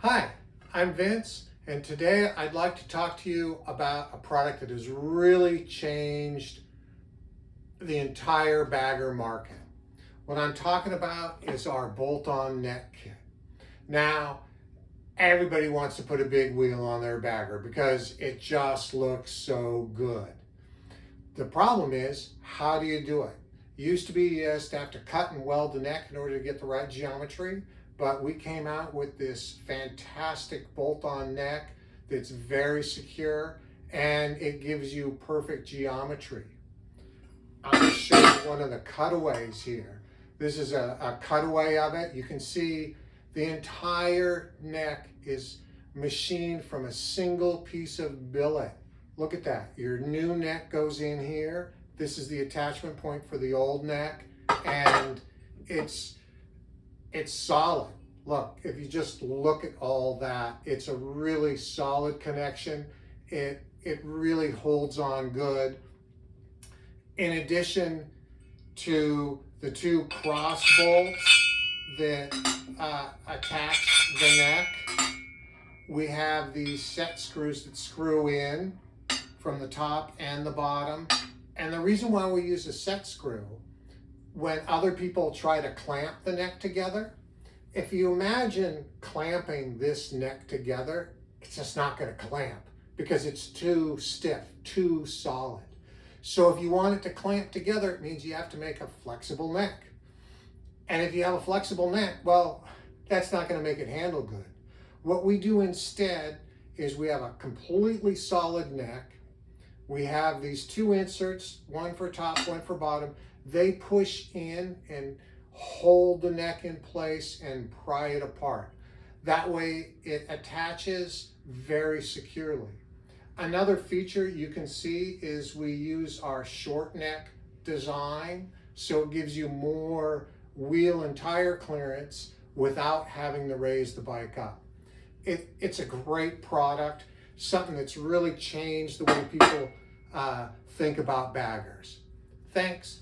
Hi, I'm Vince, and today I'd like to talk to you about a product that has really changed the entire bagger market. What I'm talking about is our bolt-on neck kit. Now, everybody wants to put a big wheel on their bagger because it just looks so good. The problem is, how do you do it? It used to be you just have to cut and weld the neck in order to get the right geometry, but we came out with this fantastic bolt-on neck that's very secure and it gives you perfect geometry. I'm going to show you one of the cutaways here. This is a cutaway of it. You can see the entire neck is machined from a single piece of billet. Look at that. Your new neck goes in here. This is the attachment point for the old neck, and it's solid. Look, if you just look at all that, it's a really solid connection. It really holds on good. In addition to the two cross bolts that attach the neck, we have these set screws that screw in from the top and the bottom. And the reason why we use a set screw, when other people try to clamp the neck together, if you imagine clamping this neck together, it's just not going to clamp because it's too stiff, too solid. So if you want it to clamp together, it means you have to make a flexible neck. And if you have a flexible neck, well, that's not going to make it handle good. What we do instead is we have a completely solid neck. We have these two inserts, one for top, one for bottom. They push in and hold the neck in place and pry it apart. That way it attaches very securely. Another feature you can see is we use our short neck design, so it gives you more wheel and tire clearance without having to raise the bike up. It's a great product, something that's really changed the way people think about baggers. Thanks.